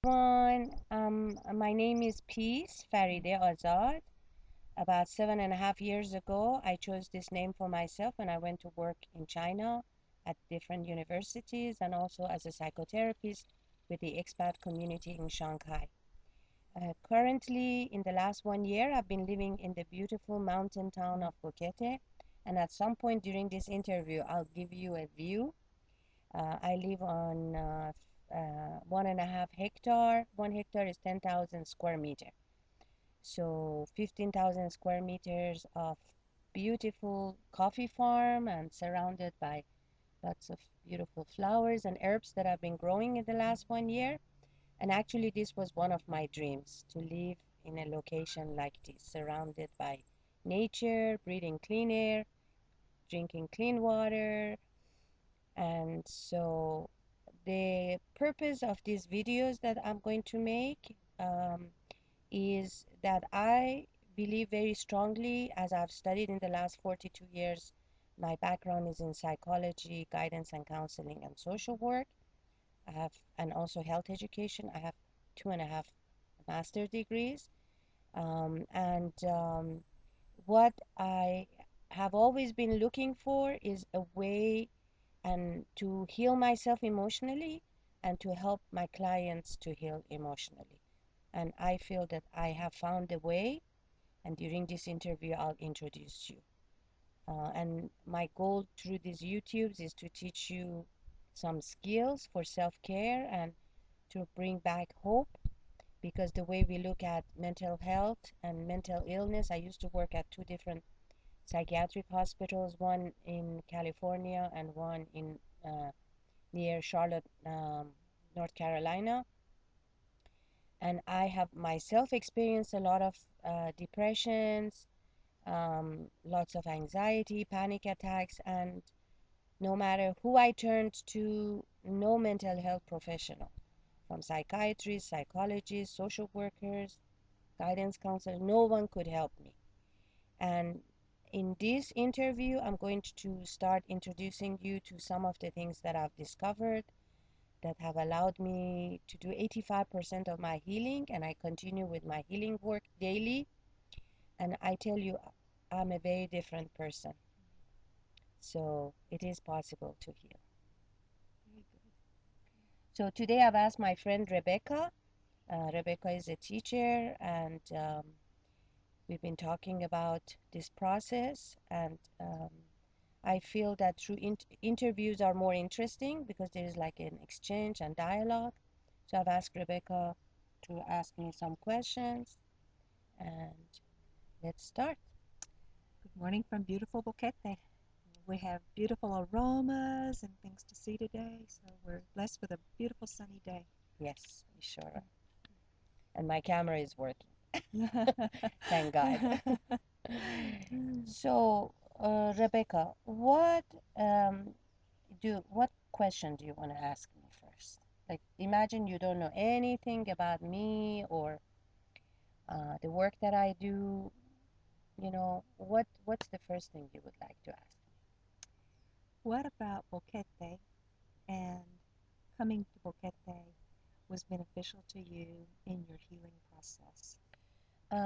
Everyone, my name is Peace Faride Azad. About 7.5 years ago, I chose this name for myself and I went to work in China at different universities and also as a psychotherapist with the expat community in Shanghai. Currently, in the last 1 year, I've been living in the beautiful mountain town of Phuket, and at some point during this interview, I'll give you a view. I live on 1.5 hectare. 1 hectare is 10,000 square meter. So 15,000 square meters of beautiful coffee farm and surrounded by lots of beautiful flowers and herbs that have been growing in the last 1 year. And actually, this was one of my dreams to live in a location like this, surrounded by nature, breathing clean air, drinking clean water. And so the purpose of these videos that I'm going to make is that I believe very strongly, as I've studied in the last 42 years. My background is in psychology, guidance and counseling, and social work. I have, and also health education. I have 2.5 master degrees. And what I have always been looking for is a way and to heal myself emotionally and to help my clients to heal emotionally. And I feel that I have found a way, and during this interview, I'll introduce you. And my goal through these YouTubes is to teach you some skills for self-care and to bring back hope, because the way we look at mental health and mental illness, I used to work at two different psychiatric hospitals, one in California and one in near Charlotte, North Carolina. And I have myself experienced a lot of depressions, lots of anxiety, panic attacks, and no matter who I turned to, no mental health professional, from psychiatrists, psychologists, social workers, guidance counselors, no one could help me. And in this interview, I'm going to start introducing you to some of the things that I've discovered that have allowed me to do 85% of my healing, and I continue with my healing work daily. And I tell you, I'm a very different person. So it is possible to heal. Very good. So today I've asked my friend Rebecca. Rebecca is a teacher, and we've been talking about this process. And I feel that through interviews are more interesting because there is like an exchange and dialogue. So I've asked Rebecca to ask me some questions, and let's start. Good morning from beautiful Boquete. We have beautiful aromas and things to see today, so we're blessed with a beautiful sunny day. Yes, we sure are. And my camera is working. Thank God. So, Rebecca, um, what question do you want to ask me first? Like, imagine you don't know anything about me or the work that I do. What's the first thing you would like to ask What about Boquete and coming to Boquete was beneficial to you in your healing process? me?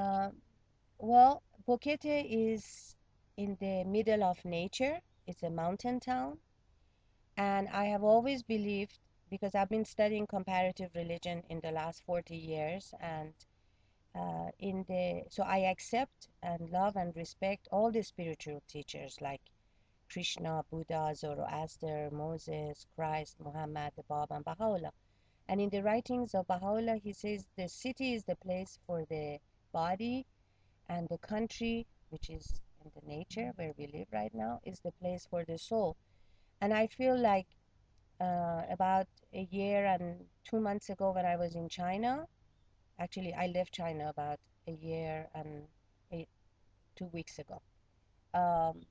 Well, Boquete is in the middle of nature. It's a mountain town, and I have always believed, because I've been studying comparative religion in the last 40 years, and so I accept and love and respect all the spiritual teachers like Krishna, Buddha, Zoroaster, Moses, Christ, Muhammad, the Bab, and Baha'u'llah. And in the writings of Baha'u'llah, he says the city is the place for the body, and the country, which is in the nature where we live right now, is the place for the soul. And I feel like about a year and 2 months ago, when I was in China, actually, I left China about a year and 2 weeks ago. Um,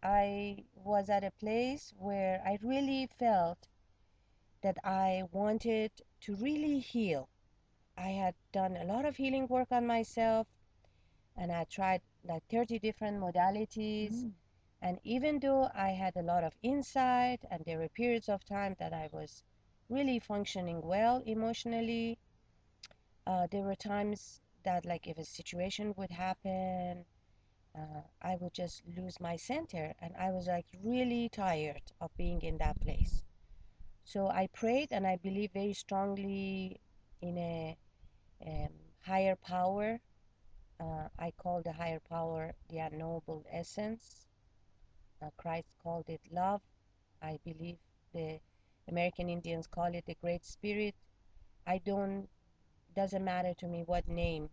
I was at a place where I really felt that I wanted to really heal. I had done a lot of healing work on myself, and I tried like 30 different modalities. Mm. And even though I had a lot of insight, and there were periods of time that I was really functioning well emotionally, There were times that, like, if a situation would happen, I would just lose my center, and I was like really tired of being in that place. So I prayed, and I believe very strongly in a um, higher power. I call the higher power the unknowable essence. Christ called it love. I believe the American Indians call it the Great Spirit. I don't, doesn't matter to me what name,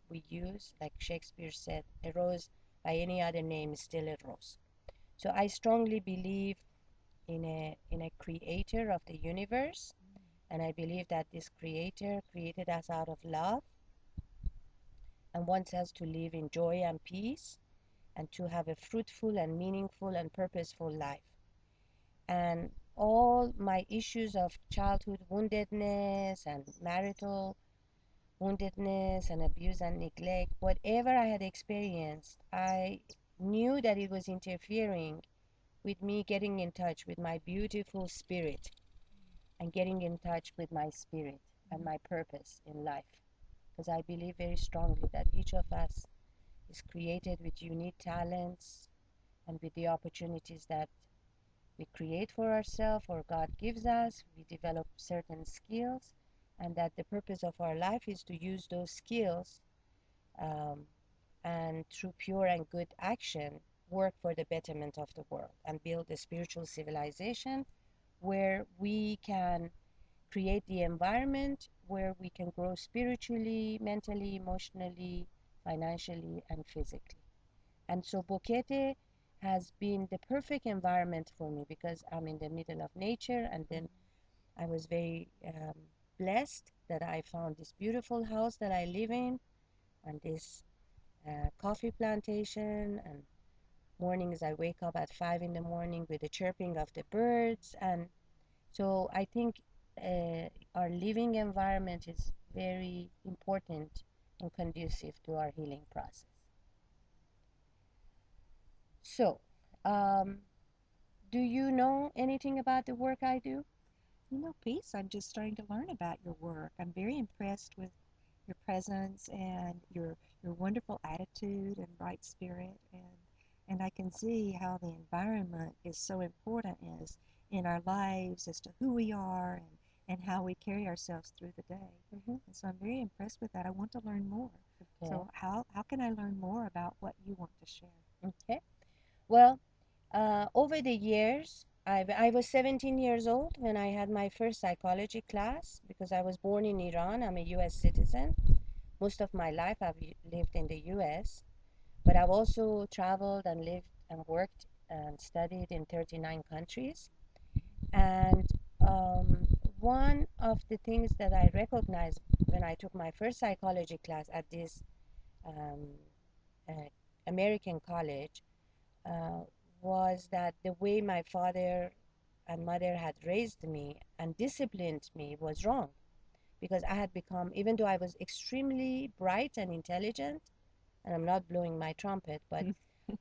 we use. Like Shakespeare said, a rose by any other name is still a rose. So I strongly believe in a creator of the universe, and I believe that this creator created us out of love and wants us to live in joy and peace and to have a fruitful and meaningful and purposeful life. And all my issues of childhood woundedness and marital woundedness and abuse and neglect, whatever I had experienced, I knew that it was interfering with me getting in touch with my beautiful spirit and getting in touch with my spirit and my purpose in life. Because I believe very strongly that each of us is created with unique talents and with the opportunities that we create for ourselves or God gives us. We develop certain skills, and that the purpose of our life is to use those skills, um, and through pure and good action, work for the betterment of the world and build a spiritual civilization where we can create the environment where we can grow spiritually, mentally, emotionally, financially, and physically. And so Boquete has been the perfect environment for me because I'm in the middle of nature. And then I was very blessed that I found this beautiful house that I live in and this coffee plantation. And mornings I wake up at 5 in the morning with the chirping of the birds. And so I think our living environment is very important and conducive to our healing process. So, um, do you know anything about the work I do? Peace, I'm just starting to learn about your work. I'm very impressed with your presence and your wonderful attitude and bright spirit, and I can see how the environment is so important is in our lives as to who we are and how we carry ourselves through the day. Mm-hmm. And so I'm very impressed with that. I want to learn more. Okay. So how can I learn more about what you want to share? Okay. Well, over the years, I was 17 years old when I had my first psychology class because I was born in Iran. I'm a US citizen. Most of my life I've lived in the US, but I've also traveled and lived and worked and studied in 39 countries. And um, one of the things that I recognized when I took my first psychology class at this um, uh, American college uh, was that the way my father and mother had raised me and disciplined me was wrong because I had become, even though I was extremely bright and intelligent, and I'm not blowing my trumpet, but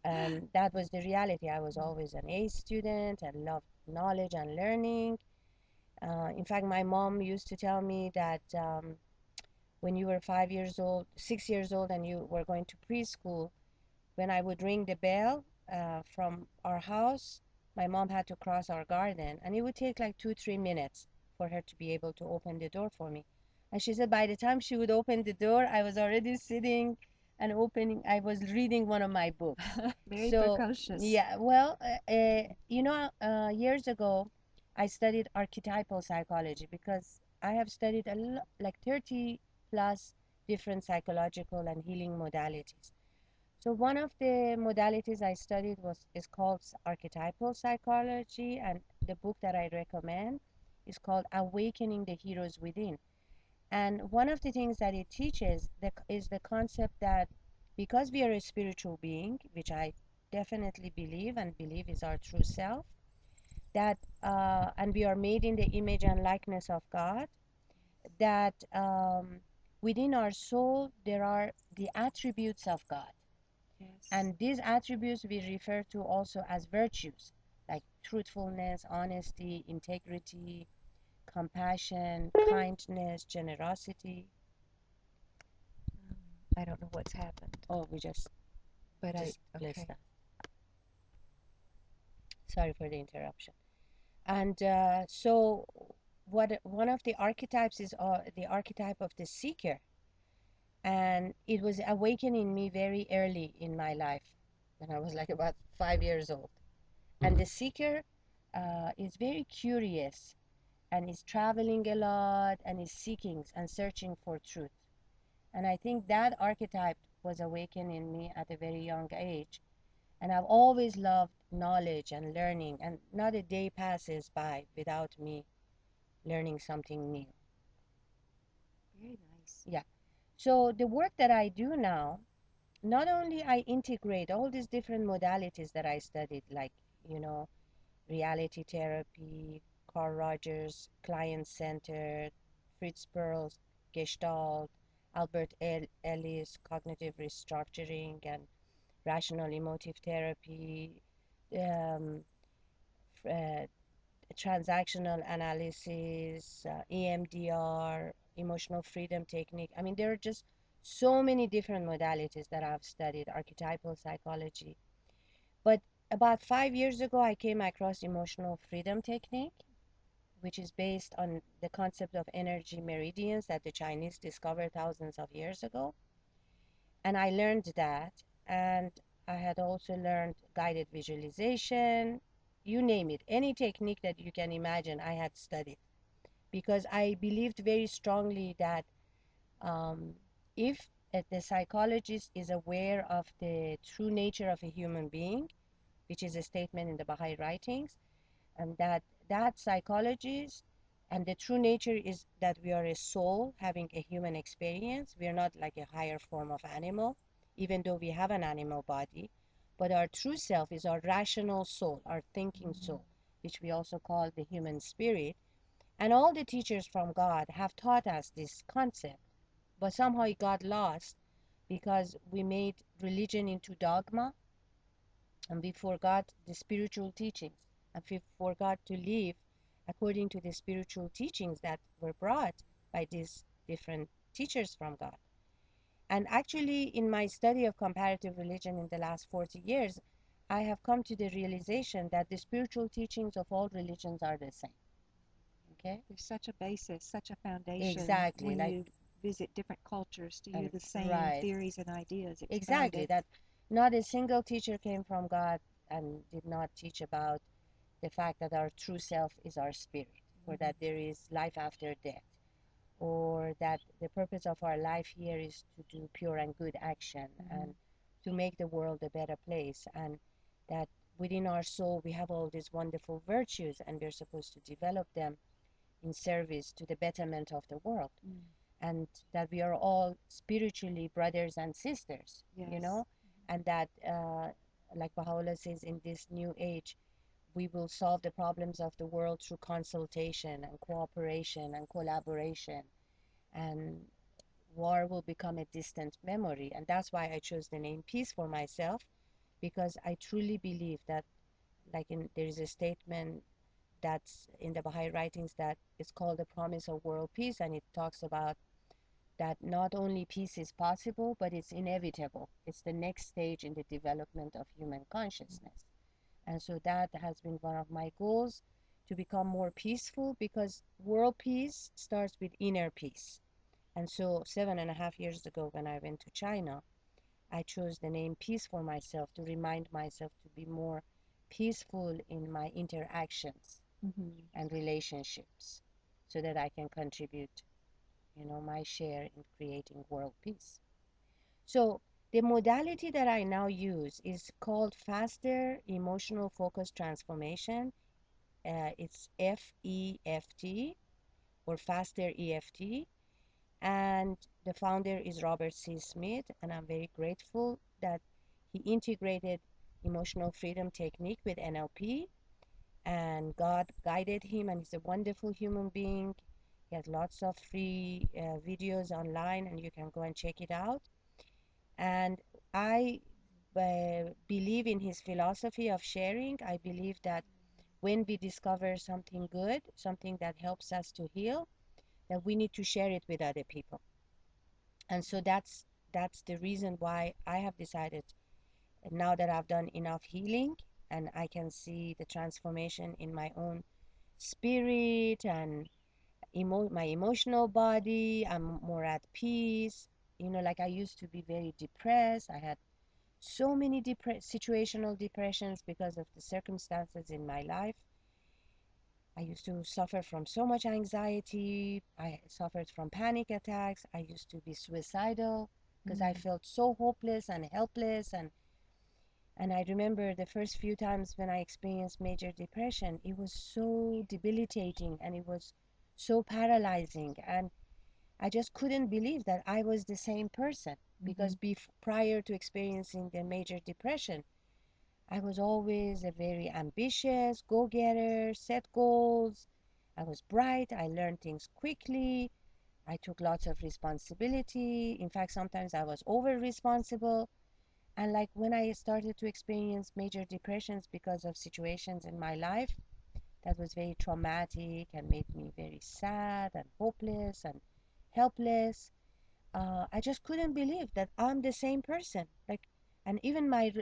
that was the reality. I was always an A student and loved knowledge and learning. In fact, my mom used to tell me that when you were 5 years old, 6 years old, and you were going to preschool, when I would ring the bell from our house, my mom had to cross our garden, and it would take like 2, 3 minutes for her to be able to open the door for me. And she said by the time she would open the door, I was already sitting and opening, I was reading one of my books. Very So, precocious. yeah, well, years ago, I studied archetypal psychology because I have studied like 30 plus different psychological and healing modalities. So one of the modalities I studied is called archetypal psychology, and the book that I recommend is called Awakening the Heroes Within. And one of the things that it teaches is the concept that because we are a spiritual being, which I definitely believe and believe is our true self, that and we are made in the image and likeness of God, that within our soul there are the attributes of God. Yes. And these attributes we refer to also as virtues, like truthfulness, honesty, integrity, compassion, kindness, generosity. I don't know what's happened, Oh, we just but I, just list okay. that. Sorry for the interruption. And so, what one of the archetypes is the archetype of the seeker, and it was awakening me very early in my life when I was like about 5 years old. And the seeker is very curious and is traveling a lot and is seeking and searching for truth. And I think that archetype was awakened in me at a very young age. And I've always loved knowledge and learning, and not a day passes by without me learning something new. Very nice. Yeah. So the work that I do now, not only I integrate all these different modalities that I studied, like, you know, reality therapy, Carl Rogers, client-centered, Fritz Perls, Gestalt, Ellis, cognitive restructuring, and rational emotive therapy, um, uh, transactional analysis, EMDR, emotional freedom technique. I mean, there are just so many different modalities that I've studied, archetypal psychology. But about 5 years ago, I came across emotional freedom technique, which is based on the concept of energy meridians that the Chinese discovered thousands of years ago. And I learned that. And I had also learned guided visualization, you name it, any technique that you can imagine, I had studied because I believed very strongly that um, if the psychologist is aware of the true nature of a human being, which is a statement in the Baha'i writings, and that psychologist and the true nature is that we are a soul having a human experience. We are not like a higher form of animal, even though we have an animal body, but our true self is our rational soul, our thinking Mm-hmm. soul, which we also call the human spirit. And all the teachers from God have taught us this concept, but somehow it got lost because we made religion into dogma and we forgot the spiritual teachings, and we forgot to live according to the spiritual teachings that were brought by these different teachers from God. And actually, in my study of comparative religion in the last 40 years, I have come to the realization that the spiritual teachings of all religions are the same. Okay? There's such a basis, such a foundation Exactly. when Like, you visit different cultures to hear and the same right. theories and ideas Exactly. expounded. That not a single teacher came from God and did not teach about the fact that our true self is our spirit, or Mm-hmm. that there is life after death, or that the purpose of our life here is to do pure and good action Mm-hmm. and to make the world a better place, and that within our soul we have all these wonderful virtues and we're supposed to develop them in service to the betterment of the world, Mm. and that we are all spiritually brothers and sisters, Yes. and that, like Baha'u'llah says, in this new age, we will solve the problems of the world through consultation and cooperation and collaboration, and war will become a distant memory. And that's why I chose the name peace for myself, because I truly believe that, like, there is a statement that's in the Baha'i writings that is called the promise of world peace, and it talks about that not only peace is possible, but it's inevitable. It's the next stage in the development of human consciousness. And so that has been one of my goals, to become more peaceful, because world peace starts with inner peace. And so 7.5 years ago, when I went to China, I chose the name peace for myself to remind myself to be more peaceful in my interactions Mm-hmm. and relationships so that I can contribute, my share in creating world peace. So the modality that I now use is called faster emotional focus transformation. It's FEFT, or faster EFT. And the founder is Robert C. Smith, and I'm very grateful that he integrated emotional freedom technique with NLP, and God guided him, and he's a wonderful human being. He has lots of free videos online, and you can go and check it out. And I believe in his philosophy of sharing. I believe that when we discover something good, something that helps us to heal, that we need to share it with other people. And so that's the reason why I have decided, now that I've done enough healing and I can see the transformation in my own spirit and my emotional body, I'm more at peace. Like I used to be very depressed. I had so many situational depressions because of the circumstances in my life. I used to suffer from so much anxiety. I suffered from panic attacks. I used to be suicidal because I felt so hopeless and helpless. And I remember the first few times when I experienced major depression, it was so debilitating and it was so paralyzing. And I just couldn't believe that I was the same person because prior to experiencing the major depression, I was always a very ambitious go-getter, set goals. I was bright. I learned things quickly. I took lots of responsibility. In fact, sometimes I was over responsible. And like when I started to experience major depressions because of situations in my life that was very traumatic and made me very sad and hopeless and helpless, I just couldn't believe that I'm the same person. Like, and even my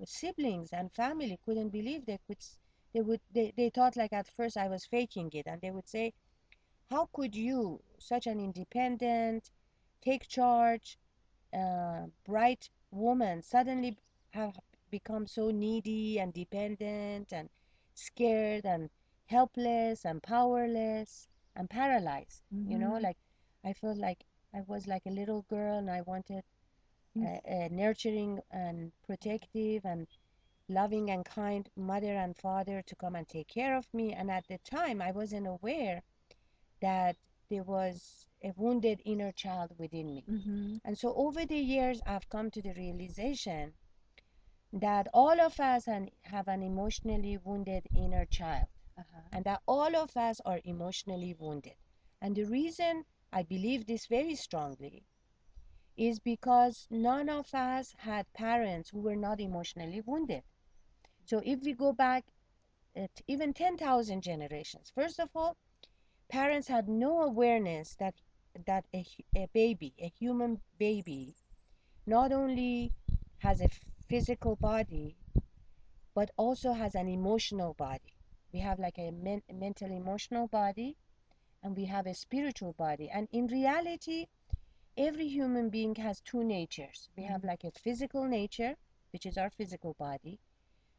siblings and family couldn't believe they thought like at first I was faking it, and they would say, "How could you, such an independent, take charge, bright woman, suddenly have become so needy and dependent and scared and helpless and powerless and paralyzed?" Like I felt like I was like a little girl and I wanted a nurturing and protective and loving and kind mother and father to come and take care of me. And at the time, I wasn't aware that there was a wounded inner child within me. And so over the years, I've come to the realization that all of us have an emotionally wounded inner child, and that all of us are emotionally wounded. And the reason I believe this very strongly is because none of us had parents who were not emotionally wounded. So if we go back even 10,000 generations, first of all, parents had no awareness that a baby, a human baby, not only has a physical body, but also has an emotional body. We have like a mental emotional body, and we have a spiritual body. And in reality, every human being has two natures. We have like a physical nature, which is our physical body,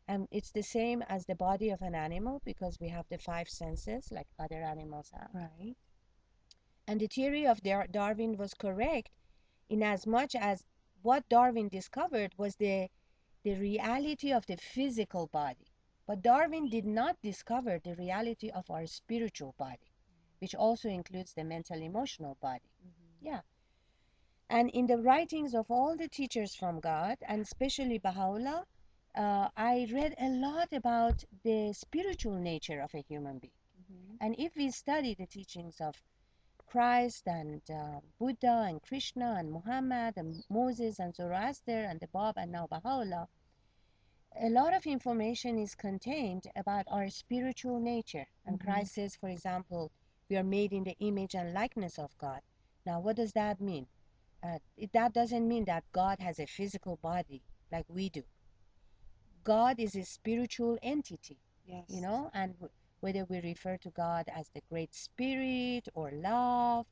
and it's the same as the body of an animal because we have the five senses like other animals have. Right. And the theory of Darwin was correct in as much as what Darwin discovered was the reality of the physical body. But Darwin did not discover the reality of our spiritual body, which also includes the mental emotional body. Yeah. And in the writings of all the teachers from God, and especially Baha'u'llah, I read a lot about the spiritual nature of a human being. And if we study the teachings of Christ and Buddha and Krishna and Muhammad and Moses and Zoroaster and the Bab and now Baha'u'llah, a lot of information is contained about our spiritual nature. And Christ says, for example, we are made in the image and likeness of God. Now, what does that mean? That doesn't mean that God has a physical body like we do. God is a spiritual entity, Yes. and whether we refer to God as the Great Spirit or love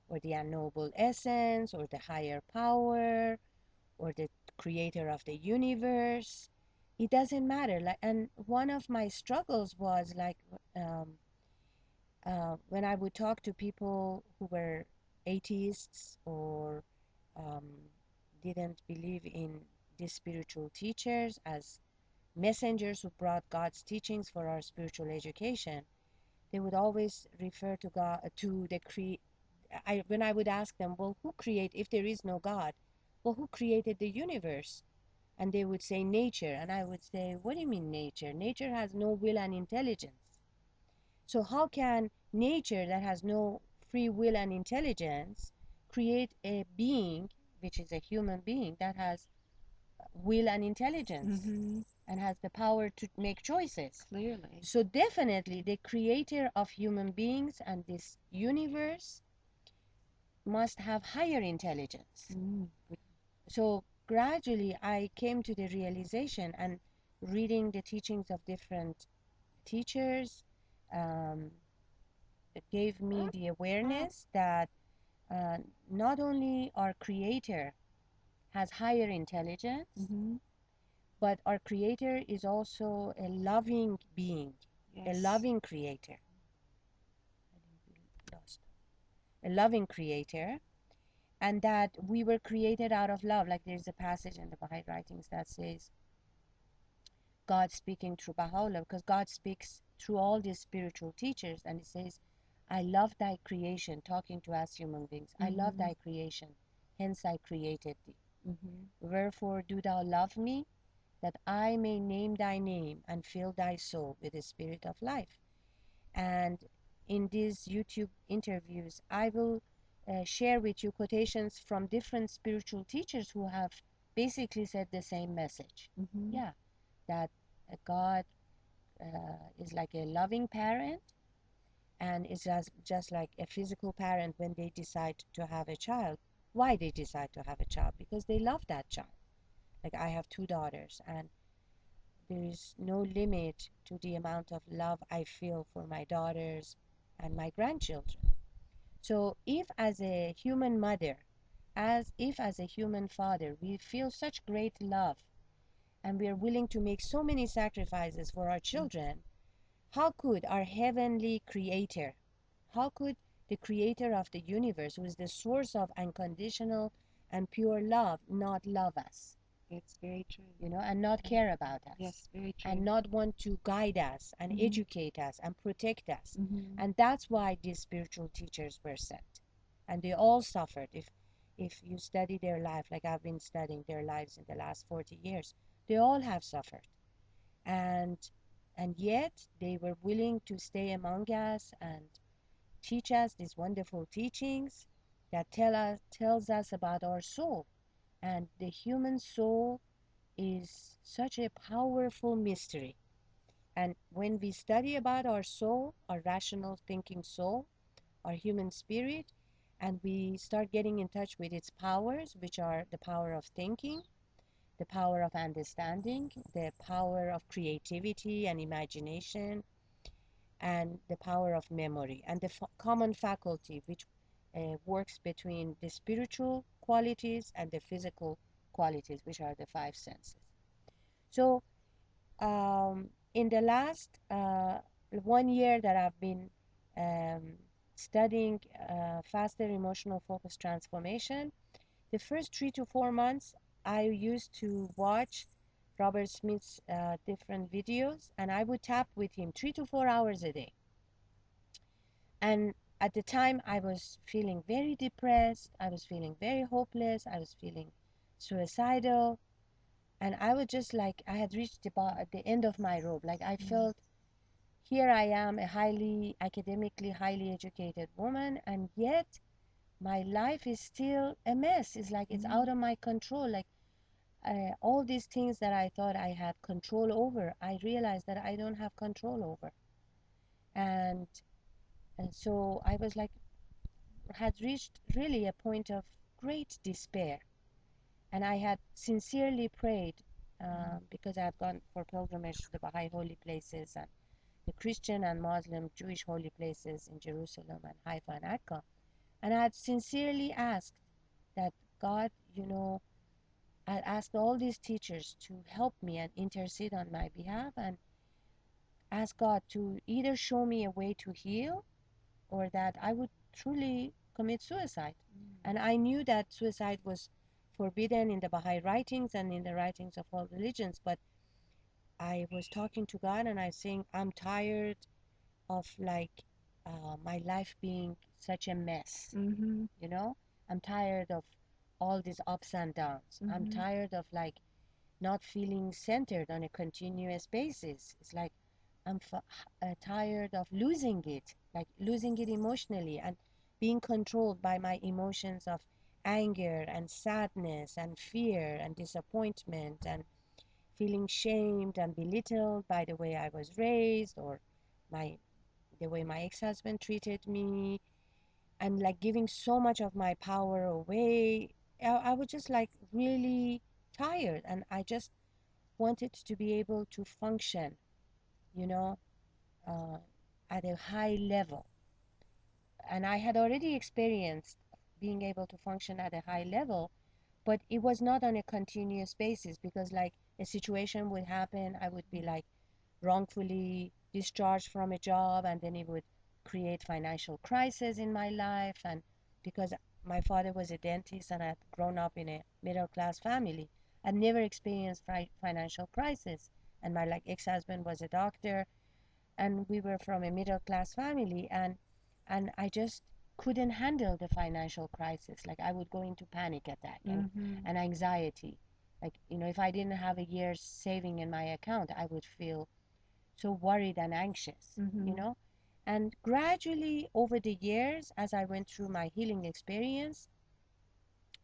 or the unknowable essence or the higher power or the creator of the universe, it doesn't matter. Like, and one of my struggles was like when I would talk to people who were atheists or um, didn't believe in these spiritual teachers as messengers who brought God's teachings for our spiritual education, they would always refer to God to the when I would ask them, well, who created, if there is no God, well, who created the universe? And they would say nature. And I would say, what do you mean nature? Nature has no will and intelligence. So how can nature that has no free will and intelligence create a being, which is a human being, that has will and intelligence? and has the power to make choices. Clearly. So definitely the creator of human beings and this universe must have higher intelligence. Mm. So gradually I came to the realization, and reading the teachings of different teachers um, it gave me the awareness that uh, not only our creator has higher intelligence, Mm-hmm. but our creator is also a loving being, a Yes. loving creator. Lost. A loving creator, and that we were created out of love. Like there's a passage in the Baha'i writings that says God speaking through Baha'u'llah, because God speaks through all these spiritual teachers, and it says, I love thy creation, talking to us human beings. I love Mm-hmm. thy creation, hence I created thee. Mm-hmm. Wherefore do thou love me, that I may name thy name and fill thy soul with the spirit of life. And in these YouTube interviews, I will share with you quotations from different spiritual teachers who have basically said the same message. Mm-hmm. Yeah, that God is like a loving parent, and is just like a physical parent when they decide to have a child. Why they decide to have a child? Because they love that child. Like I have two daughters, and there is no limit to the amount of love I feel for my daughters and my grandchildren. So if as a human mother, as if as a human father, we feel such great love and we are willing to make so many sacrifices for our children, how could our heavenly creator, how could the creator of the universe, who is the source of unconditional and pure love, not love us? It's very true. And not care about us, Yes, very and true. not want to guide us and Mm-hmm. educate us and protect us. Mm-hmm. And that's why these spiritual teachers were sent. And they all suffered. If you study their life, like I've been studying their lives in the last 40 years, they all have suffered. And yet they were willing to stay among us and teach us these wonderful teachings that tells us about our soul. And the human soul is such a powerful mystery. And when we study about our soul, our rational thinking soul, our human spirit, and we start getting in touch with its powers, which are the power of thinking, the power of understanding, the power of creativity and imagination, and the power of memory, and the common faculty which works between the spiritual qualities and the physical qualities, which are the five senses. So in the last 1 year that I've been um, studying faster emotional focus transformation, the first 3 to 4 months, I used to watch Robert Smith's different videos, and I would tap with him 3 to 4 hours a day. And at the time, I was feeling very depressed, I was feeling very hopeless, I was feeling suicidal, and I was just like, I had reached at the end of my rope. Like I Mm-hmm. felt, here I am, a highly academically highly educated woman, and yet my life is still a mess. It's like it's Mm-hmm. out of my control. Like all these things that I thought I had control over, I realized that I don't have control over. And so I was like, had reached really a point of great despair. And I had sincerely prayed because I had gone for pilgrimage to the Baha'i holy places and the Christian and Muslim Jewish holy places in Jerusalem and Haifa and Akka. And I had sincerely asked that God, I asked all these teachers to help me and intercede on my behalf, and ask God to either show me a way to heal, or that I would truly commit suicide. And I knew that suicide was forbidden in the Baha'i writings and in the writings of all religions, but I was talking to God and I saying, I'm tired of like my life being such a mess. Mm-hmm. You know, I'm tired of all these ups and downs. I'm Mm-hmm. tired of like not feeling centered on a continuous basis. It's like I'm tired of losing it, like losing it emotionally and being controlled by my emotions of anger and sadness and fear and disappointment and feeling shamed and belittled by the way I was raised, or my the way my ex-husband treated me, and like giving so much of my power away. I was just like really tired, and I just wanted to be able to function, you know, uh, at a high level. And I had already experienced being able to function at a high level, but it was not on a continuous basis, because like a situation would happen, I would be like wrongfully discharged from a job, and then it would create financial crisis in my life. And because my father was a dentist and I had grown up in a middle class family, I never experienced financial crisis. And my like ex-husband was a doctor, and we were from a middle class family, and I just couldn't handle the financial crisis. Like I would go into panic attack Mm-hmm. and anxiety. Like, you know, if I didn't have a year's saving in my account, I would feel so worried and anxious, you Mm-hmm. know. And gradually over the years, as I went through my healing experience,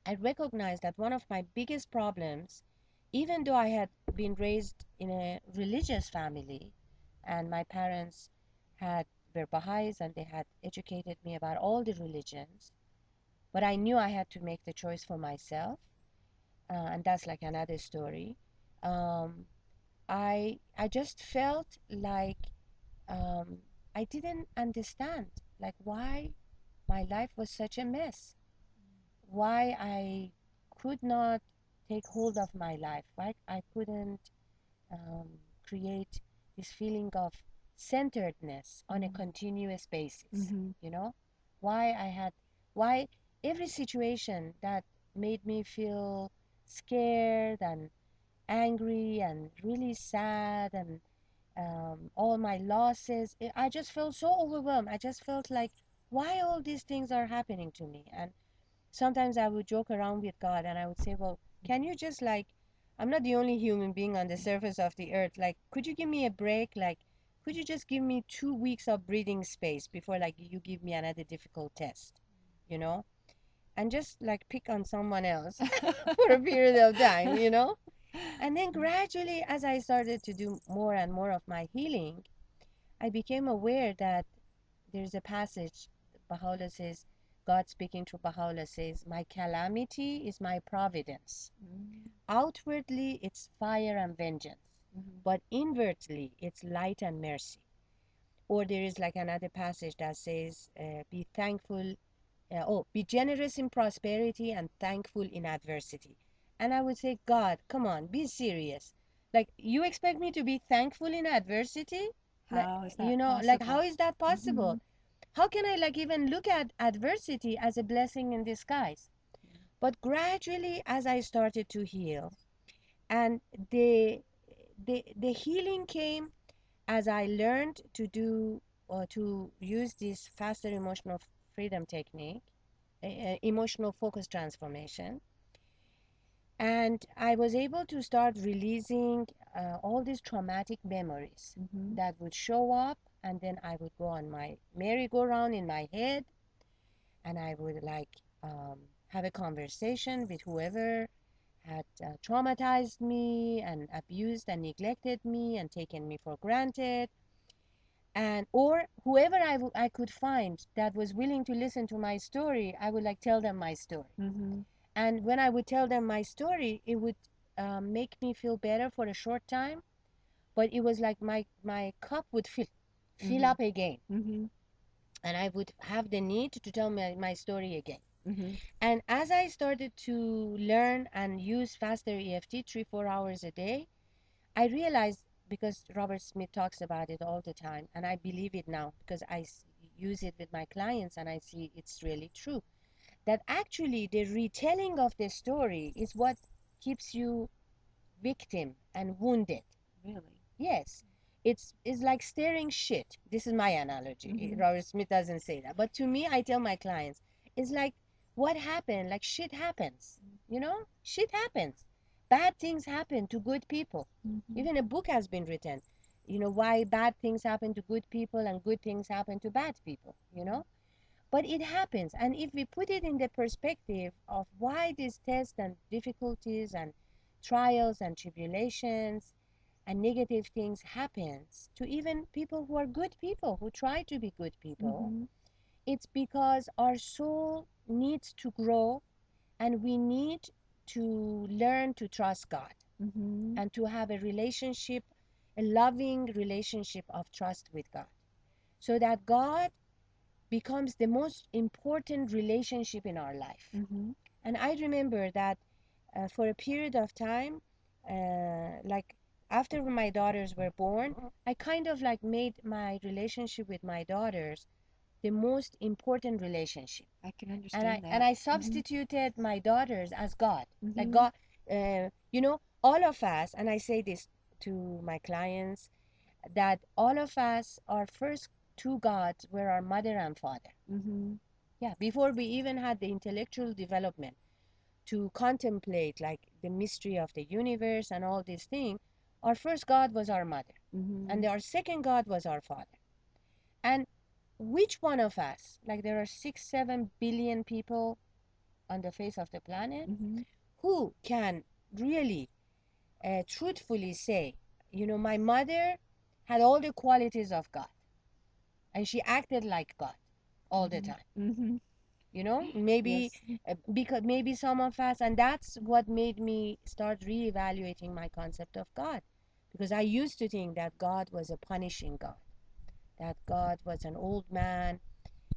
I recognized that one of my biggest problems, even though I had been raised in a religious family, and my parents had were Baha'is and they had educated me about all the religions, but I knew I had to make the choice for myself, and that's like another story. Um, I just felt like um, I didn't understand like why my life was such a mess, why I could not take hold of my life, why I couldn't um, create this feeling of centeredness on a continuous basis, Mm-hmm. you know, why I had, why every situation that made me feel scared and angry and really sad, and all my losses, I just felt so overwhelmed. I just felt like, why all these things are happening to me? And sometimes I would joke around with God and I would say, well, can you just like, I'm not the only human being on the surface of the earth. Like, could you give me a break? Like, could you just give me 2 weeks of breathing space before like you give me another difficult test, you know? And just like pick on someone else for a period of time, you know? And then gradually, as I started to do more and more of my healing, I became aware that there's a passage, Baha'u'llah says, God speaking to Baha'u'llah says, my calamity is my providence. Mm-hmm. Outwardly, it's fire and vengeance, but inwardly, it's light and mercy. Or there is like another passage that says, be thankful, be generous in prosperity and thankful in adversity. And I would say, God, come on, be serious. Like, you expect me to be thankful in adversity? Like, How is you that know, like, how possible? is that Mm-hmm. possible? How can I, like, even look at adversity as a blessing in disguise? But gradually, as I started to heal, and the healing came as I learned to do or to use this faster emotional freedom technique, emotional focus transformation. And I was able to start releasing all these traumatic memories Mm-hmm. that would show up, and then I would go on my merry-go-round in my head, and I would like have a conversation with whoever had traumatized me and abused and neglected me and taken me for granted, and or whoever I could find that was willing to listen to my story. I would like tell them my story, Mm-hmm. and when I would tell them my story, it would make me feel better for a short time, but it was like my cup would fill Mm-hmm. up again, Mm-hmm. and I would have the need to tell my story again. Mm-hmm. And as I started to learn and use faster EFT 3-4 hours a day, I realized, because Robert Smith talks about it all the time, and I believe it now because use it with my clients and I see it's really true, that actually the retelling of the story is what keeps you victim and wounded. Really? Yes, it's like stirring shit. This is my analogy. Mm-hmm. Robert Smith doesn't say that, but to me, I tell my clients, it's like what happened. Like shit happens. You know, shit happens. Bad things happen to good people. Mm-hmm. Even a book has been written. You know why bad things happen to good people and good things happen to bad people. You know, but it happens, and if we put it in the perspective of why these tests and difficulties and trials and tribulations and negative things happens to even people who are good people, who try to be good people, Mm-hmm. it's because our soul needs to grow, and we need to learn to trust God Mm-hmm. and to have a relationship, a loving relationship of trust with God, so that God becomes the most important relationship in our life. Mm-hmm. And I remember that for a period of time, like after my daughters were born, I kind of like made my relationship with my daughters the most important relationship. I can And understand I that. Mm-hmm. substituted my daughters as God. Like Mm-hmm. God, all of us, and I say this to my clients, that all of us, our first two gods were our mother and father. Mm-hmm. Yeah, before we even had the intellectual development to contemplate like the mystery of the universe and all these things, our first God was our mother, Mm-hmm. and our second God was our father. And which one of us, like there are 6, 7 billion people on the face of the planet, Mm-hmm. who can really truthfully say, my mother had all the qualities of God and she acted like God all the Mm-hmm. time. Mm-hmm. Maybe Yes. because maybe some of us, and that's what made me start reevaluating my concept of God, because I used to think that God was a punishing God, that God was an old man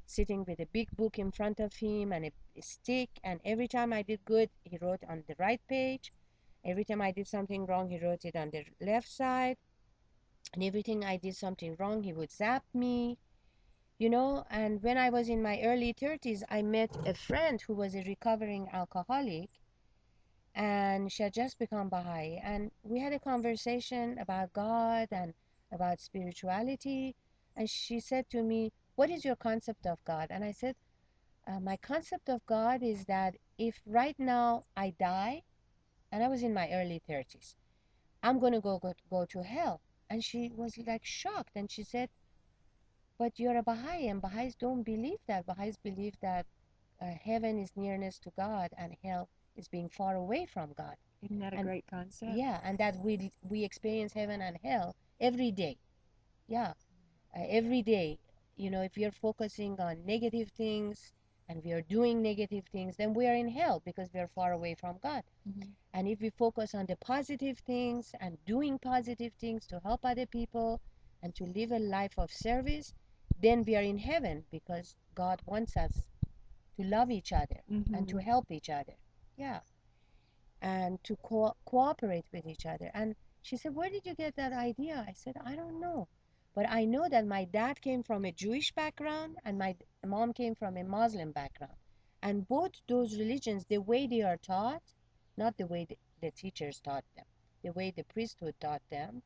sitting with a big book in front of him and a stick, and every time I did good, he wrote on the right page. Every time I did something wrong, he wrote it on the left side. And everything I did something wrong, he would zap me. And when I was in my early 30s, I met a friend who was a recovering alcoholic, and she had just become Baha'i. And we had a conversation about God and about spirituality. And she said to me, "What is your concept of God?" And I said, "My concept of God is that if right now I die," and I was in my early 30s, "I'm going to go to hell." And she was like shocked. And she said, "But you're a Baha'i, and Baha'is don't believe that. Baha'is believe that heaven is nearness to God and hell is being far away from God." Isn't that a And great concept? yeah, and that we experience heaven and hell every day. Yeah, every day. If you're focusing on negative things and we are doing negative things, then we are in hell because we are far away from God. Mm-hmm. And if we focus on the positive things and doing positive things to help other people and to live a life of service, then we are in heaven because God wants us to love each other and to Mm-hmm. help each other. Yeah, and to cooperate with each other. And she said, "Where did you get that idea?" I said, "I don't know. But I know that my dad came from a Jewish background and my mom came from a Muslim background. And both those religions, the way they are taught, not the way the teachers taught them, the way the priesthood taught them,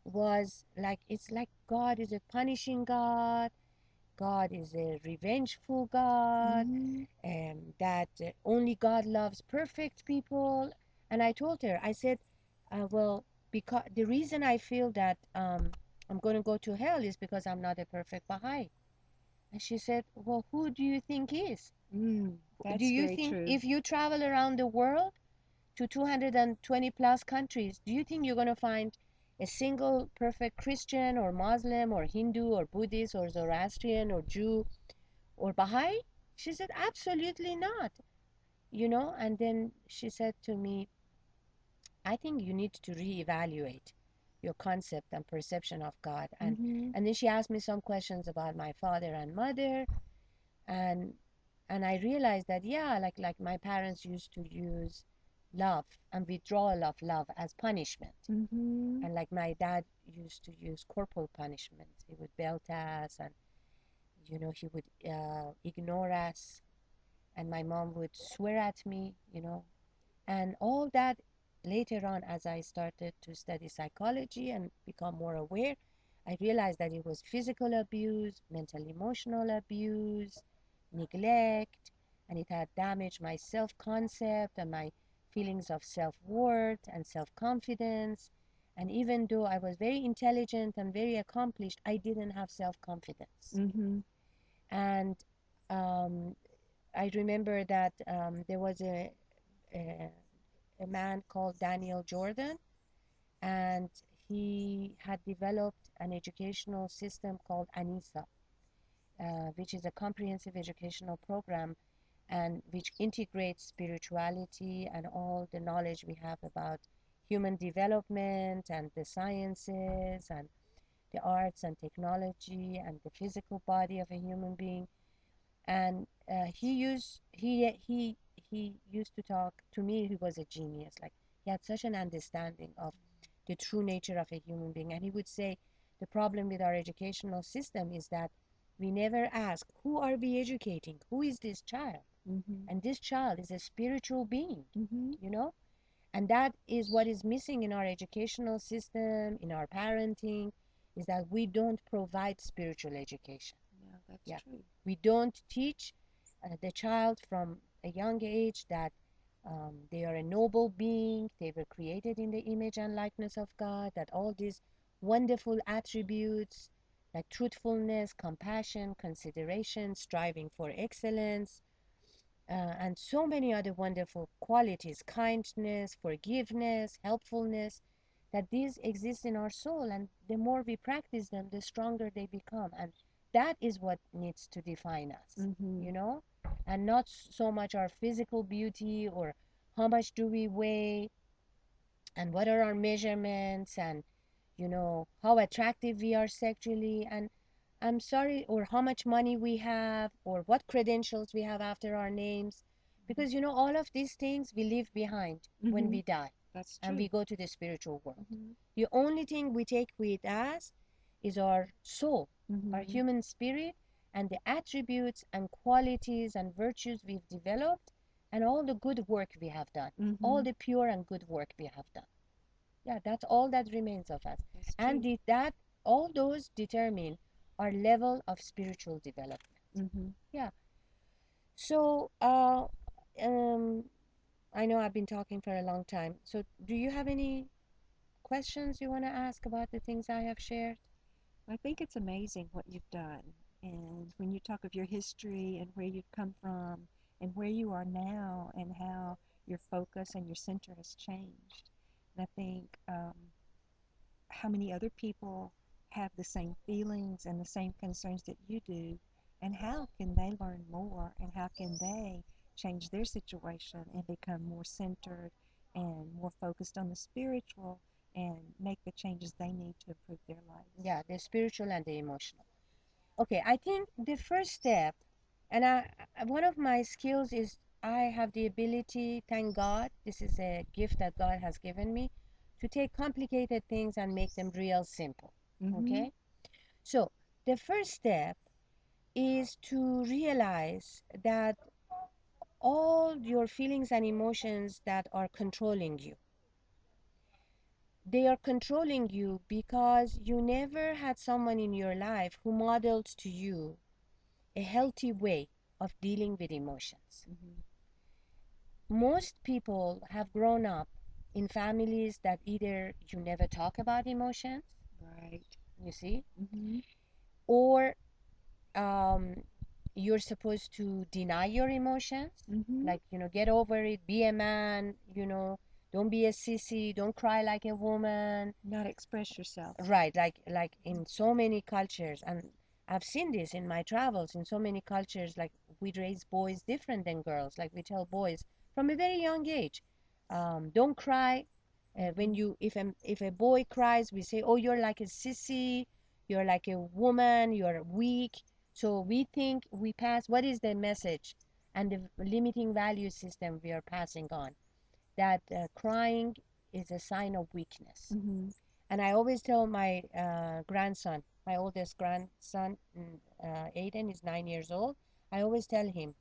was like it's like God is a punishing God, God is a revengeful God, Mm-hmm. that only God loves perfect people." And I told her, I said, well, because the reason I feel that I'm going to go to hell is because I'm not a perfect Baha'i. And she said, "Well, who do you think is? Mm, Do that's you very think true. if you travel around the world to 220 plus countries, do you think you're going to find a single perfect Christian or Muslim or Hindu or Buddhist or Zoroastrian or Jew or Baha'i?" She said, "Absolutely not. And then she said to me, "I think you need to reevaluate your concept and perception of God." And Mm-hmm. and then she asked me some questions about my father and mother, and and I realized that, yeah, like my parents used to use love and withdrawal of love as punishment. Mm-hmm. And like my dad used to use corporal punishment. He would belt us, and he would ignore us, and my mom would swear at me. And all that later on, as I started to study psychology and become more aware, I realized that it was physical abuse, mental emotional abuse, neglect, and it had damaged my self concept and my feelings of self worth and self confidence. And even though I was very intelligent and very accomplished, I didn't have self confidence. Mm-hmm. And um, I remember that there was a a man called Daniel Jordan, and he had developed an educational system called ANISA, which is a comprehensive educational program and which integrates spirituality and all the knowledge we have about human development and the sciences and the arts and technology and the physical body of a human being. And he used to talk to me. He was a genius. Like, he had such an understanding of the true nature of a human being. And he would say the problem with our educational system is that we never ask, who are we educating? Who is this child? Mm-hmm. And this child is a spiritual being, Mm-hmm. you know? And that is what is missing in our educational system, in our parenting, is that we don't provide spiritual education. No, that's Yeah. true. We don't teach the child from a young age that they are a noble being, they were created in the image and likeness of God, that all these wonderful attributes like truthfulness, compassion, consideration, striving for excellence, and so many other wonderful qualities, kindness, forgiveness, helpfulness, that these exist in our soul. And the more we practice them, the stronger they become. And that is what needs to define us, Mm-hmm. you know, and not so much our physical beauty or how much do we weigh and what are our measurements and how attractive we are sexually, and I'm sorry, or how much money we have or what credentials we have after our names, because all of these things we leave behind when Mm-hmm. we die That's and true. we go to the spiritual world. Mm-hmm. The only thing we take with us is our soul, our Mm-hmm. human spirit, and the attributes and qualities and virtues we've developed, and all the good work we have done, Mm-hmm. all the pure and good work we have done. Yeah, that's all that remains of us. That's And true. that all those determine our level of spiritual development. Mm-hmm. Yeah. So, um, I know I've been talking for a long time. So, do you have any questions you want to ask about the things I have shared? I think it's amazing what you've done. And when you talk of your history and where you've come from and where you are now and how your focus and your center has changed, and I think how many other people have the same feelings and the same concerns that you do, and how can they learn more and how can they change their situation and become more centered and more focused on the spiritual and make the changes they need to improve their lives. Yeah, the spiritual and the emotional. Okay, I think the first step, and one of my skills is I have the ability, thank God, this is a gift that God has given me, to take complicated things and make them real simple. Mm-hmm. Okay? So, the first step is to realize that all your feelings and emotions that are controlling you, they are controlling you because you never had someone in your life who modeled to you a healthy way of dealing with emotions. Mm-hmm. Most people have grown up in families that either you never talk about emotions, Right. you see, Mm-hmm. or um, you're supposed to deny your emotions, Mm-hmm. like, get over it, be a man, don't be a sissy, don't cry like a woman. Not express yourself. Right, like in so many cultures, and I've seen this in my travels in so many cultures. Like, we raise boys different than girls. Like, we tell boys from a very young age, don't cry. Mm-hmm. When you if a boy cries, we say, oh, you're like a sissy, you're like a woman, you're weak. So we think we pass. What is the message and the limiting value system we are passing on? That crying is a sign of weakness. Mm-hmm. And I always tell my grandson, my oldest grandson, Aiden is 9 years old. I always tell him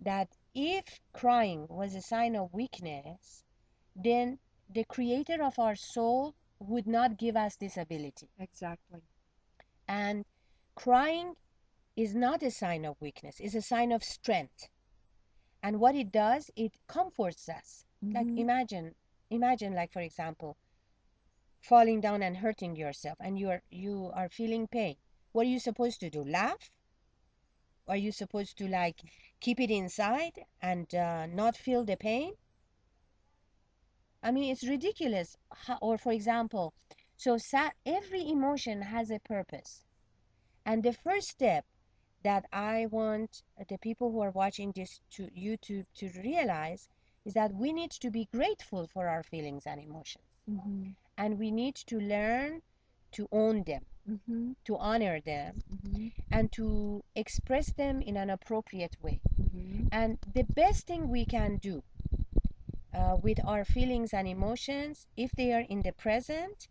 that if crying was a sign of weakness, then the creator of our soul would not give us this ability. Exactly. And crying is not a sign of weakness, it's a sign of strength. And what it does, it comforts us. Like, Mm-hmm. imagine, like, for example, falling down and hurting yourself, and you are feeling pain. What are you supposed to do? Laugh? Are you supposed to, like, keep it inside and not feel the pain? I mean, it's ridiculous. Or for example, so every emotion has a purpose. And the first step that I want the people who are watching this to YouTube to realize is that we need to be grateful for our feelings and emotions. Mm-hmm. And we need to learn to own them, Mm-hmm. to honor them, Mm-hmm. and to express them in an appropriate way. Mm-hmm. And the best thing we can do with our feelings and emotions, if they are in the present,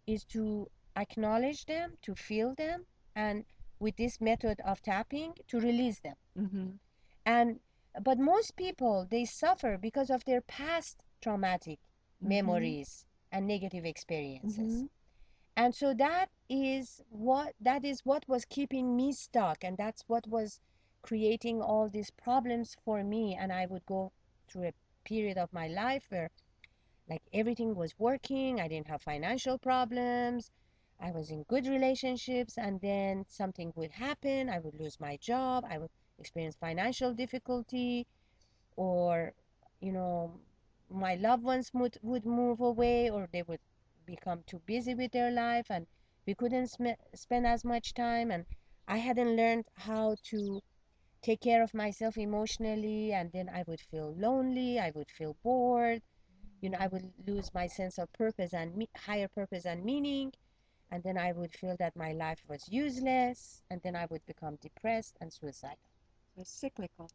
is to acknowledge them, to feel them, and with this method of tapping, to release them. Mm-hmm. And but most people, they suffer because of their past traumatic Mm-hmm. memories and negative experiences. Mm-hmm. And so that is what was keeping me stuck, and that's what was creating all these problems for me. And I would go through a period of my life where like everything was working, I didn't have financial problems, I was in good relationships, and then something would happen, I would lose my job, I would experience financial difficulty, or you know my loved ones would move away, or they would become too busy with their life, and we couldn't spend as much time, and I hadn't learned how to take care of myself emotionally, and then I would feel lonely, I would feel bored, I would lose my sense of purpose and higher purpose and meaning, and then I would feel that my life was useless, and then I would become depressed and suicidal. So it's cyclical.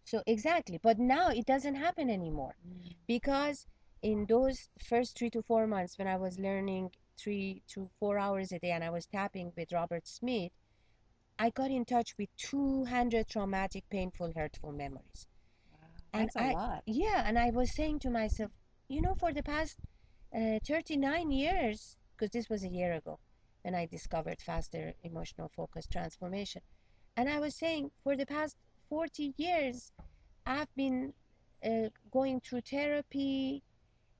So exactly, but now it doesn't happen anymore, Mm. because in those first 3 to 4 months when I was learning 3 to 4 hours a day and I was tapping with Robert Smith, I got in touch with 200 traumatic, painful, hurtful memories. Wow, And that's a lot. yeah, and I was saying to myself, for the past 39 years, because this was a year ago when I discovered faster emotional focus transformation. And I was saying, for the past 40 years, I've been going through therapy,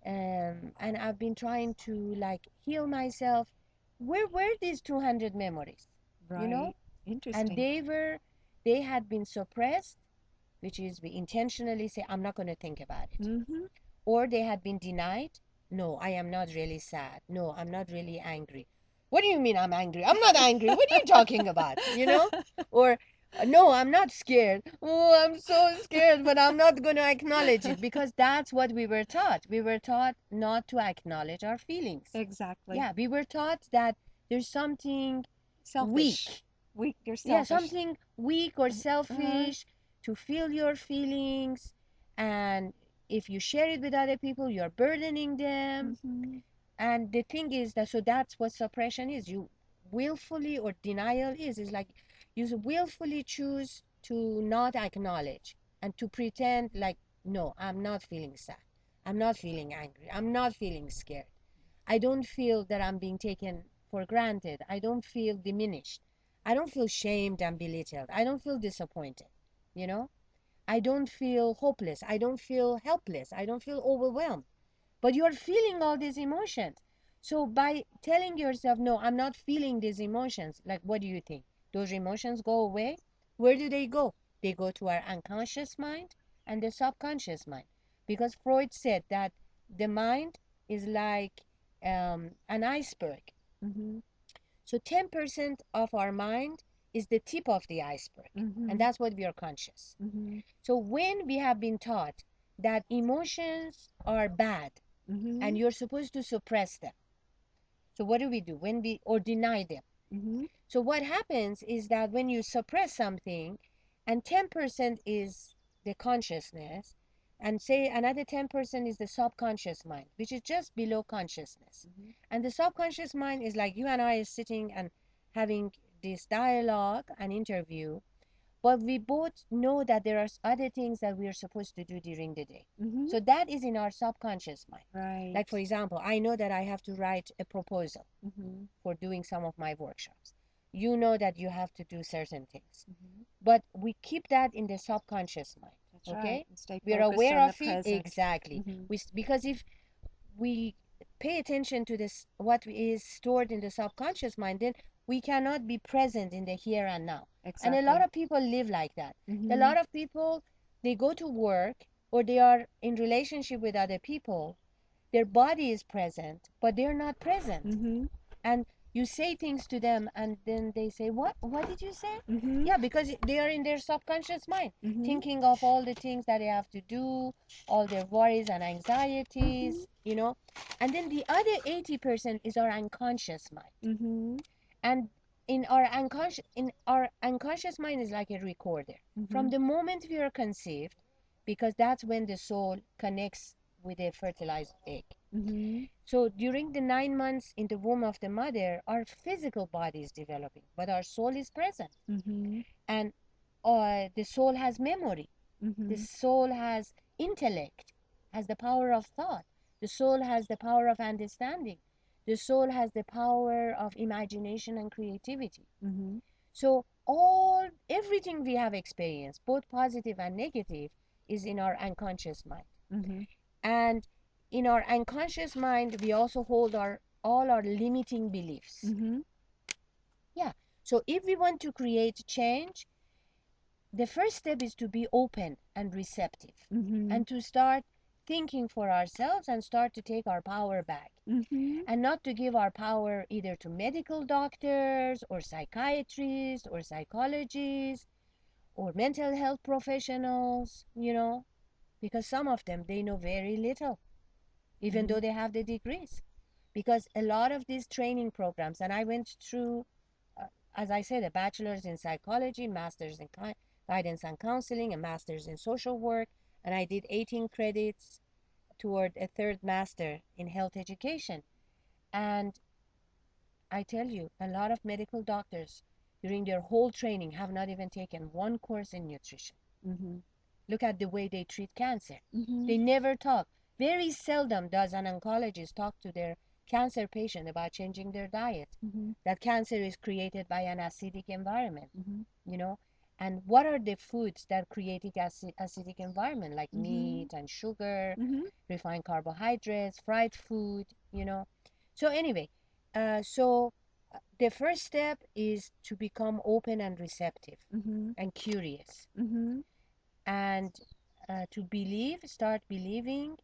and I've been trying to like heal myself. Where were these 200 memories? You know? Right. And Interesting. they had been suppressed, which is we intentionally say, I'm not going to think about it, Mm-hmm. or they had been denied. No, I am not really sad. No, I'm not really angry. What do you mean I'm angry? I'm not angry. What are you talking about? Or no, I'm not scared. Oh, I'm so scared, but I'm not going to acknowledge it, because that's what we were taught. We were taught not to acknowledge our feelings. Exactly. Yeah, we were taught that there's something Selfish. weak. Weak. You're Yeah, selfish. something weak or Uh-huh. selfish to feel your feelings, and if you share it with other people, you're burdening them. Mm-hmm. And the thing is that, so that's what suppression is. You willfully, or denial is like you willfully choose to not acknowledge and to pretend like, no, I'm not feeling sad, I'm not feeling angry, I'm not feeling scared, I don't feel that I'm being taken for granted. I don't feel diminished. I don't feel shamed and belittled. I don't feel disappointed. You know, I don't feel hopeless. I don't feel helpless. I don't feel overwhelmed. But you're feeling all these emotions. So by telling yourself, no, I'm not feeling these emotions, like, what do you think? Those emotions go away? Where do they go? They go to our unconscious mind and the subconscious mind. Because Freud said that the mind is like an iceberg. Mm-hmm. So 10% of our mind is the tip of the iceberg. And Mm-hmm. that's what we are conscious. Mm-hmm. So when we have been taught that emotions are bad Mm-hmm. and you're supposed to suppress them, so what do we do when we, or deny them? Mm-hmm. So what happens is that when you suppress something, and 10% is the consciousness, and say another 10% is the subconscious mind, which is just below consciousness. Mm-hmm. And the subconscious mind is like you and I is sitting and having this dialogue and interview, but we both know that there are other things that we are supposed to do during the day. Mm-hmm. So that is in our subconscious mind. Right. Like, for example, I know that I have to write a proposal Mm-hmm. for doing some of my workshops. You know that you have to do certain things. Mm-hmm. But we keep that in the subconscious mind. That's right. Okay? And stay We're focused aware on the of it present. exactly. Mm-hmm. Because if we pay attention to this, what is stored in the subconscious mind, then we cannot be present in the here and now. And a lot Exactly. of people live like that. A Mm-hmm. lot of people, they go to work, or they are in relationship with other people, their body is present, but they're not present. Mm-hmm. And you say things to them, and then they say, what did you say? Mm-hmm. Yeah, because they are in their subconscious mind, Mm-hmm. thinking of all the things that they have to do, all their worries and Mm-hmm. anxieties, and then the other 80% is our unconscious mind. Mm-hmm. And in our unconscious mind is like a recorder Mm-hmm. from the moment we are conceived, because that's when the soul connects with a fertilized egg. Mm-hmm. So during the 9 months in the womb of the mother, our physical body is developing, but our soul is present. Mm-hmm. And the soul has memory. The Mm-hmm. soul has intellect, has the power of thought. The soul has the power of understanding. The soul has the power of imagination and creativity. Mm-hmm. So everything we have experienced, both positive and negative, is in our unconscious mind. Mm-hmm. And in our unconscious mind, we also hold all our limiting beliefs. Mm-hmm. Yeah. So if we want to create change, the first step is to be open and receptive, Mm-hmm. and to start thinking for ourselves and start to take our power back, Mm-hmm. and not to give our power either to medical doctors or psychiatrists or psychologists or mental health professionals, because some of them, they know very little, even Mm-hmm. though they have the degrees. Because a lot of these training programs, and I went through, uh, as I said, a bachelor's in psychology, master's in guidance and counseling, a master's in social work, and I did 18 credits toward a third master in health education. And I tell you, a lot of medical doctors during their whole training have not even taken one course in nutrition. Mm-hmm. Look at the way they treat cancer. Mm-hmm. They never talk. Very seldom does an oncologist talk to their cancer patient about changing their diet. Mm-hmm. That cancer is created by an acidic environment, Mm-hmm. you know. And what are the foods that create acidic environment, like Mm-hmm. meat and sugar, Mm-hmm. refined carbohydrates, fried food. So anyway, the first step is to become open and receptive Mm-hmm. and curious, Mm-hmm. and to start believing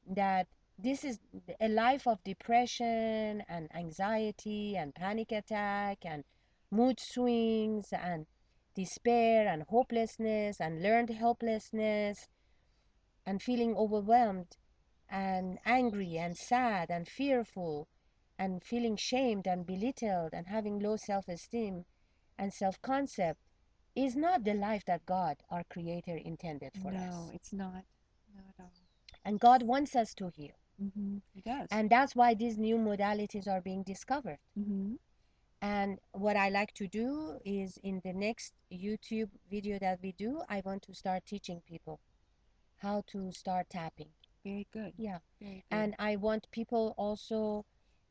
that this is a life of depression and anxiety and panic attack and mood swings and despair and hopelessness and learned helplessness and feeling overwhelmed and angry and sad and fearful and feeling shamed and belittled and having low self-esteem and self-concept is not the life that God, our Creator, intended for No, us. it's not. Not at all. And God wants us to heal. Mm-hmm. He does. And that's why these new modalities are being discovered. Mm-hmm. And what I like to do is, in the next YouTube video that we do, I want to start teaching people how to start tapping. Very good. Yeah. Very good. And I want people also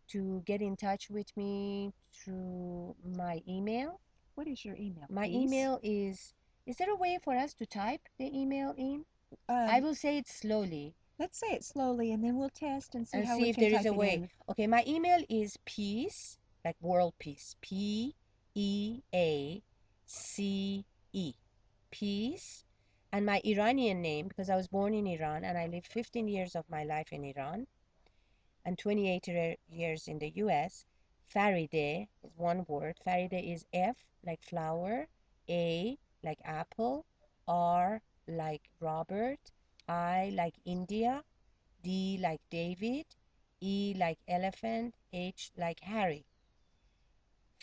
to get in touch with me through my email. What is your email, My please? email is there a way for us to type the email in? I Um, will say it slowly let's say it slowly and then we'll test and see and how see we if can there is type a it way. in. Okay, my email is peace, like world peace, Peace, peace, and my Iranian name, because I was born in Iran and I lived 15 years of my life in Iran and 28 years in the US. Faride is one word. Faride is F like flower, A like apple, R like Robert, I like India, D like David, E like elephant, H like Harry.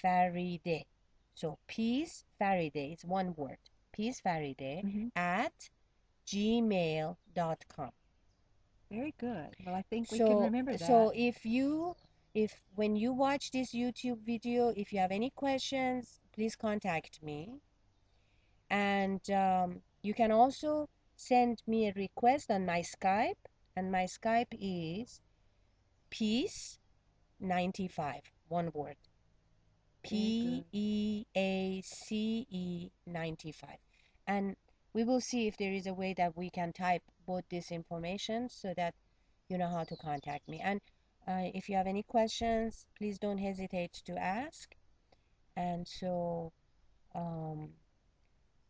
Faride. So peace Faride is one word. Peace Faride Mm-hmm. at gmail.com. Very good. Well, I think we can So remember that. so if when you watch this YouTube video, if you have any questions, please contact me. And you can also send me a request on my Skype, and my Skype is peace95, one word, Very good. PEACE95. And we will see if there is a way that we can type both this information so that you know how to contact me. And if you have any questions, please don't hesitate to ask. And so, um,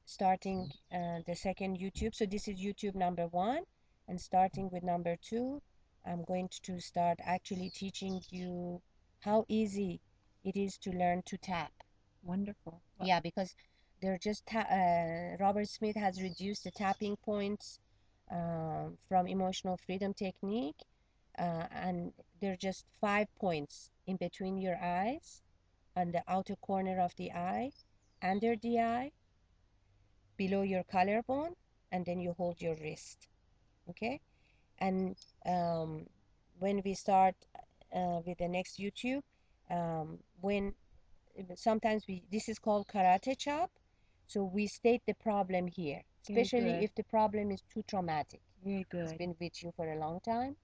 starting the second YouTube, so this is YouTube number one, and starting with number two, I'm going to start actually teaching you how easy it is to learn to tap. Wonderful. Well, Yeah, because they're just Robert Smith has reduced the tapping points from emotional freedom technique, and they're just 5 points in between your eyes, on the outer corner of the eye, under the eye, below your collarbone, and then you hold your wrist. Okay, and um, when we start with the next YouTube, when sometimes we this is called karate chop, so we state the problem here, very especially good. if the problem is too traumatic. Very It's good. been with you for a long time,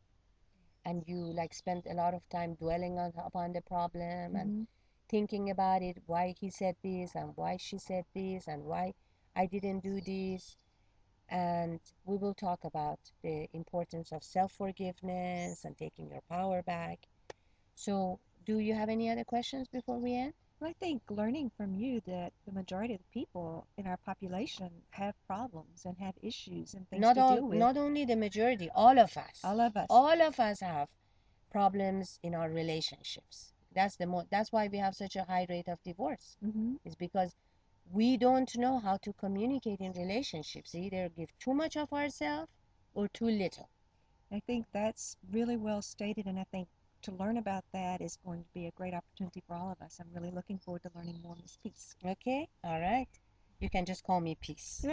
and you like spent a lot of time dwelling on upon the problem and Mm-hmm. thinking about it, why he said this and why she said this and why I didn't do this. And we will talk about the importance of self-forgiveness and taking your power back. So do you have any other questions before we end? Well, I think learning from you that the majority of the people in our population have problems and have issues and things to deal with. Not only the majority, all of us, All of us. all of us have problems in our relationships. That's why we have such a high rate of divorce. Mm-hmm. It's because we don't know how to communicate in relationships. Either give too much of ourselves or too little. I think that's really well stated, and I think to learn about that is going to be a great opportunity for all of us. I'm really looking forward to learning more, Miss Peace. Okay, all right. You can just call me Peace.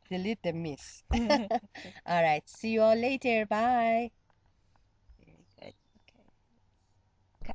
Delete the miss. All right. See you all later. Bye.